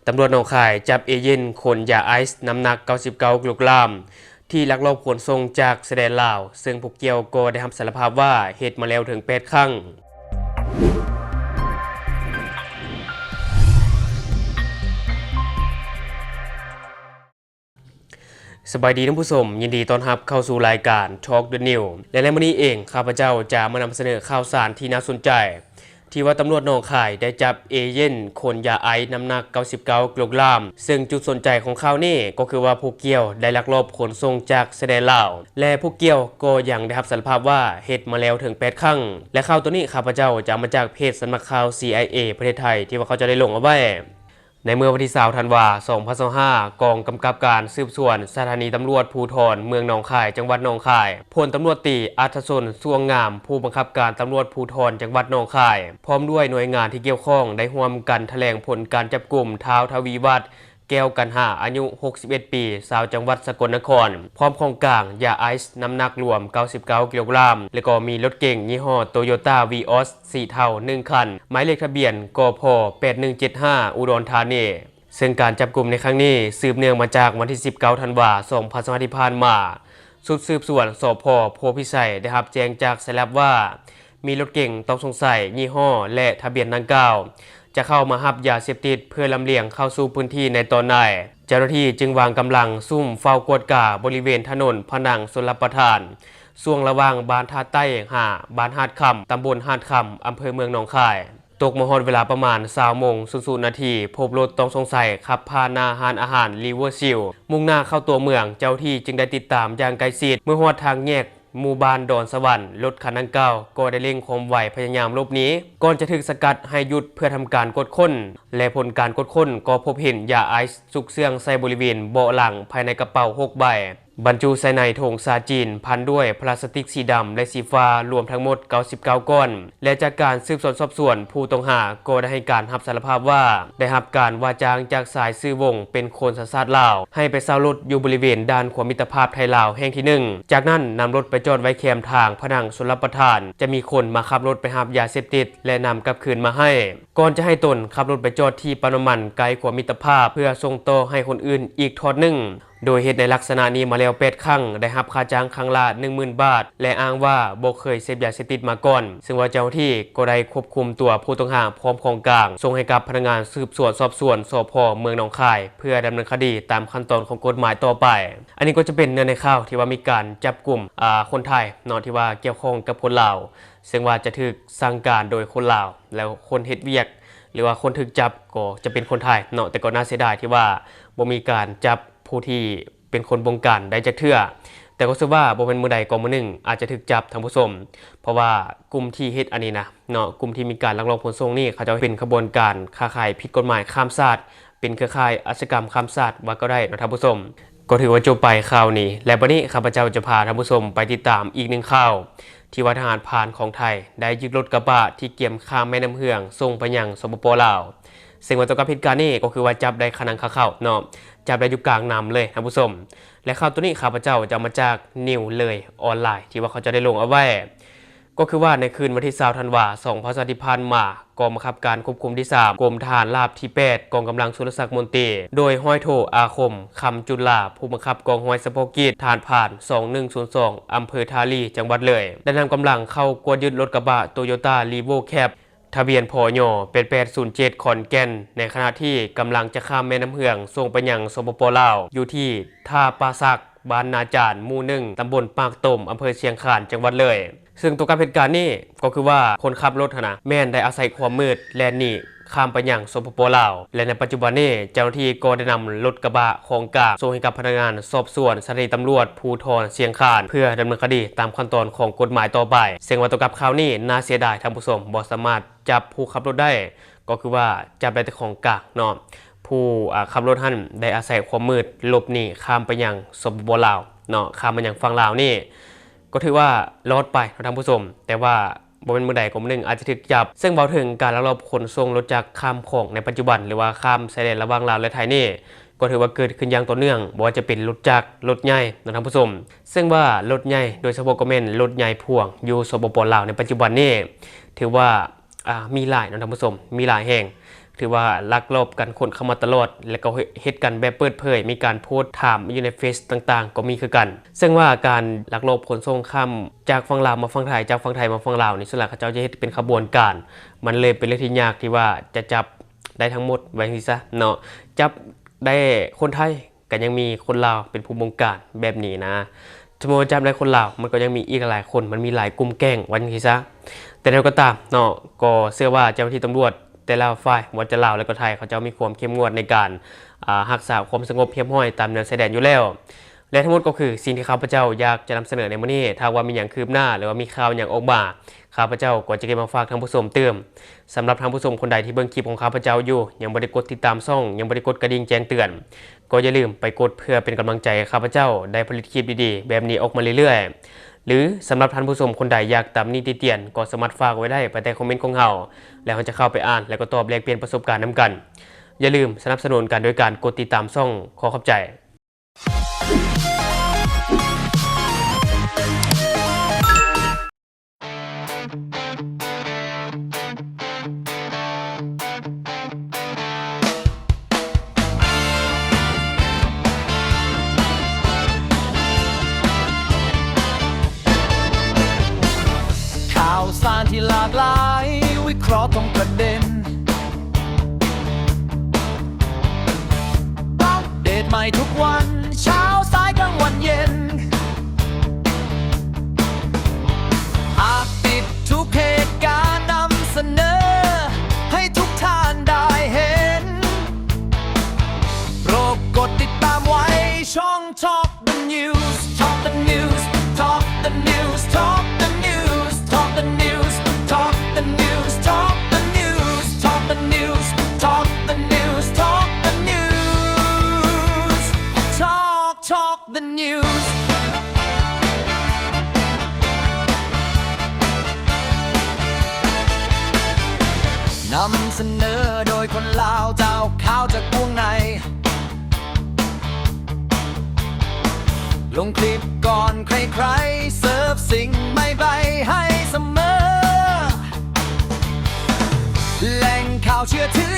ตำรวจหนองคายจับเอเย่นขนยาไอซ์น้ำหนัก99กิโลกรัมที่ลักลอบขนส่งจากชายแดนลาวซึ่งผู้เกี่ยวก็ได้รับสารภาพว่าเหตุมาแล้วถึง8 ครั้งสบายดีท่านผู้ชมยินดีต้อนรับเข้าสู่รายการ Talk the New และในวันนี้เองข้าพเจ้าจะมานำเสนอข่าวสารที่น่าสนใจที่ว่าตำรวจหนองคายได้จับเอเย่นขนยาไอซ์น้ำหนัก99กิโลกรัมซึ่งจุดสนใจของข่าวนี้ก็คือว่าผู้เกี่ยวได้ลักลอบขนส่งจากชายแดนลาวและผู้เกี่ยวก็ยังได้รับสารภาพว่าเหตุมาแล้วถึง8 ครั้งและข่าวตัวนี้ข้าพเจ้าจะมาจากเพจสำนักข่าว CIA ประเทศไทยที่ว่าเขาจะได้ลงเอาไว้ในเมื่อวันที่20 ธันวาคม 2025 กองกำกับการสืบสวนสถานีตำรวจภูธรเมืองหนองคายจังหวัดหนองคายพลตำรวจตรีอัธชนส่วงงามผู้บังคับการตำรวจภูธรจังหวัดหนองคายพร้อมด้วยหน่วยงานที่เกี่ยวข้องได้ร่วมกันแถลงผลการจับกุมท้าวทวีวัฒน์แก้วกันหาอายุ61 ปีชาวจังหวัดสกลนครพร้อมของกลางยาไอซ์น้ำหนักรวม99กิโลกรัมและก็มีรถเก๋งยี่ห้อ Toyota Vios สีเทา1 คันหมายเลขทะเบียนกพ8175อุดรธานีซึ่งการจับกลุ่มในครั้งนี้สืบเนื่องมาจากวันที่19 ธันวาคม 2025 ที่ผ่านมาชุดสืบสวนสพ.โพธิ์พิสัยได้รับแจ้งจากสายลับว่ามีรถเก๋งต้องสงสัยยี่ห้อและทะเบียนดังกล่าวจะเข้ามาหับยาเสพติดเพื่อลำเลียงเข้าสู่พื้นที่ในตอนนี้เจ้าหน้าที่จึงวางกำลังซุ่มเฝ้ากวดกาบริเวณถนนผนังชลประทานช่วงระหว่างบ้านท่าใต้บ้านหาดคำตำบลหาดคำอำเภอเมืองหนองคายตกมหอดเวลาประมาณ20:00 นพบรถต้องสงสัยขับผ่านหน้าร้านอาหารริเวอร์ซิลมุ่งหน้าเข้าตัวเมืองเจ้าที่จึงได้ติดตามอย่างใกล้ชิดเมื่อฮอดทางแยกหมู่บ้านดอนสวรรค์รถคันดังกล่าวก็ได้เร่งความไวพยายามหลบหนีก่อนจะถูกสกัดให้หยุดเพื่อทำการกดค้นและผลการกดค้นก็พบเห็นยาไอซ์ซุกเสื่องใส่บริเวณเบาะหลังภายในกระเป๋า6 ใบบรรจุใส่ในถุงซาจีนพันด้วยพลาสติกสีดำและสีฟ้ารวมทั้งหมด99 ก้อนและจากการสืบสวนสอบสวนผู้ต้องหาก็ได้ให้การรับสารภาพว่าได้รับการว่าจ้างจากสายซื้อวงเป็นคนสัญชาติลาวให้ไปเช่ารถอยู่บริเวณด้านขวามิตรภาพไทยลาวแห่งที่1จากนั้นนำรถไปจอดไว้แคมทางผนังชลประทานจะมีคนมาขับรถไปหาบยาเสพติดและนำกลับคืนมาให้ก่อนจะให้ตนขับรถไปจอดที่ปั๊มน้ำมันไกลขวามิตรภาพเพื่อส่งต่อให้คนอื่นอีกทอดหนึ่งโดยเหตุในลักษณะนี้มาแล้ว8 ครั้งได้รับค่าจ้างครั้งละ 10,000 บาทและอ้างว่าบ่เคยเสพยาเสพติดมาก่อนซึ่งว่าเจ้าหน้าที่ก็ได้ควบคุมตัวผู้ต้องหาพร้อมของกลางส่งให้กับพนักงานสืบสวนสอบสวนสพ.เมืองหนองคายเพื่อดำเนินคดีตามขั้นตอนของกฎหมายต่อไปอันนี้ก็จะเป็นเนื้อในข่าวที่ว่ามีการจับกลุ่มคนไทยเนาะที่ว่าเกี่ยวข้องกับคนลาวซึ่งว่าจะถูกสั่งการโดยคนลาวแล้วคนเฮ็ดเวียกหรือว่าคนถูกจับก็จะเป็นคนไทยเนาะแต่ก็น่าเสียดายที่ว่าบ่มีการจับผู้ที่เป็นคนบงการได้จะเทื่อแต่ก็คิดว่าบ่เป็นมือใดก็มือหนึ่งอาจจะถูกจับท่านผู้ชมเพราะว่ากลุ่มที่เฮ็ดอันนี้นะเนาะกลุ่มที่มีการลักลอบขนส่งนี่เขาจะเป็นขบวนการค้าขายผิดกฎหมายข้ามชาติเป็นเครือข่ายอาชญากรรมข้ามชาติว่าก็ได้นะท่านผู้ชมก็ถือว่าจบไปข่าวนี้และวันนี้ข้าพเจ้าจะพาท่านผู้ชมไปติดตามอีกหนึ่งข่าวที่ว่าทหารพรานของไทยได้ยึดรถกระบะที่เกี่ยมข้ามแม่น้ำเหืองส่งไปยังสปป.ลาวซึ่งว่าตัวกับเหตุการณ์นี้ก็คือว่าจับได้ขนังคาเข้าเนาะจับได้อยู่กลางน้ำเลยท่านผู้ชมและข่าวตัวนี้ข้าพเจ้าจะมาจากนิวเลยออนไลน์ที่ว่าเขาจะได้ลงเอาไว้ก็คือว่าในคืนวันที่20 ธันวาคม 2025 ที่ผ่านมากองบังคับการควบคุมที่3กรมทหารราบที่8กองกำลังสุรศักดิ์มนตรีโดยห้อยโทอาคมคำจุฬาผู้บังคับกองห้อยเฉพาะกิจฐานผ่าน2102อำเภอทาลีจังหวัดเลยได้นำกำลังเข้ากวดยึดรถกระบะ Toyota Revo Cabทะเบียนพย8807ขอนแก่นในขณะที่กำลังจะข้ามแม่น้ำเหืองส่งไปยังสปป.ลาวอยู่ที่ท่าปาซักบ้านนาจารหมู่1ตำบลปากตมอำเภอเชียงคานจังหวัดเลยซึ่งตัวการเหตุการณ์นี้ก็คือว่าคนขับรถนะแม่นได้อาศัยความมืดแล่นหนีข้ามไปยังสปป.ลาวและในปัจจุบันนี้เจ้าหน้าที่ก็ได้นำรถกระบะของกลางส่งให้กับพนักงานสอบสวนสถานีตำรวจภูธรเชียงคานเพื่อดำเนินคดีตามขั้นตอนของกฎหมายต่อไปซึ่งว่าตัวกับข่าวนี้น่าเสียดายท่านผู้ชมบ่สามารถจับผู้ขับรถได้ก็คือว่าจับได้แต่ของกลางเนาะผู้ขับรถท่านได้อาศัยความมืดหลบหนีข้ามไปยังสปป.ลาวเนาะข้ามไปยังฝั่งลาวนี่ก็ถือว่ารอดไปท่านผู้ชมแต่ว่าบ่เป็นมือใดก็มือหนึ่งอาจจะถูกจับซึ่งเบาถึงการลักลอบขนส่งรถจากข้ามของในปัจจุบันหรือว่าข้ามชายแดนระหว่างลาวและไทยนี่ก็ถือว่าเกิดขึ้นอย่างต่อเนื่องบ่ว่าจะเป็นรถจักรรถใหญ่ท่านผู้ชมซึ่งว่ารถใหญ่โดยเฉพาะก็เป็นรถใหญ่พ่วงอยู่สปป.ลาวในปัจจุบันนี้ถือว่ามีหลายท่านผู้ชมมีหลายแห่ง ถือว่าลักลอบกันคนเข้ามาตลอดและก็เฮ็ดกันแบบเปิดเผยมีการโพสต์ถามอยู่ในเฟซต่างๆก็มีคือกันซึ่งว่าการลักลอบขนส่งข้ามจากฝั่งลาวมาฝั่งไทยจากฝั่งไทยมาฝั่งลาวนี่ส่วนใหญ่เขาเจ้าจะเฮ็ดเป็นขบวนการมันเลยเป็นเรื่องที่ยากที่ว่าจะจับได้ทั้งหมดไว้ที่ซะเนาะจับได้คนไทยก็ยังมีคนลาวเป็นผู้บงการแบบนี้นะสมมติจับได้คนลาวมันก็ยังมีอีกหลายคนมันมีหลายกลุ่มแก๊งวันที่ซะแต่แล้วก็ตามเนาะก็เชื่อว่าเจ้าหน้าที่ตำรวจแต่ละฝ่ายว่าจะลาวและก็ไทยเขาจะมีความเข้มงวดในการรักษาความสงบเรียบร้อยตามแนวชายแดนอยู่แล้วและทั้งหมดก็คือสิ่งที่ข้าพเจ้าอยากจะนำเสนอในมื้อนี้ถ้าว่ามีอย่างคืบหน้าหรือว่ามีข่าวอย่างออกมาข้าพเจ้าก็จะเก็บมาฝากท่านผู้ชมเติมสำหรับท่านผู้ชมคนใดที่เบิ่งคลิปของข้าพเจ้าอยู่ยังบ่ได้กดติดตามช่องยังบ่ได้กดกระดิ่งแจ้งเตือนก็อย่าลืมไปกดเพื่อเป็นกำลังใจให้ข้าพเจ้าได้ผลิตคลิปดีๆแบบนี้ออกมาเรื่อยๆหรือสำหรับท่านผู้ชมคนใดอยากตำหนิติเตียนก็สามารถฝากไว้ได้ไปใต้คอมเมนต์ของเราแล้วเราจะเข้าไปอ่านแล้วก็ตอบแลกเปลี่ยนประสบการณ์นำกันอย่าลืมสนับสนุนกันโดยการกดติดตามช่องขอขอบใจข่าวสารที่หลากหลายวิเคราะห์ตรงประเด็นอัปเดตใหม่ทุกวันเช้าสายกลางวันเย็นอาจติดทุกเหตุการณ์นำเสนอให้ทุกท่านได้เห็นโปรดกดติดตามไว้ช่อง Talk the News Talk the News Talk the News Talk the News Talk the News Talk the News Talk the News Talk the News Talk the News Talk the News Talk the News นำเสนอโดยคนลาวเจ้าข่าวจากวงในลงคลิปก่อนใครๆเสิร์ฟสิ่งใหม่ๆให้เสมอแหล่งข่าวเชื่อถือ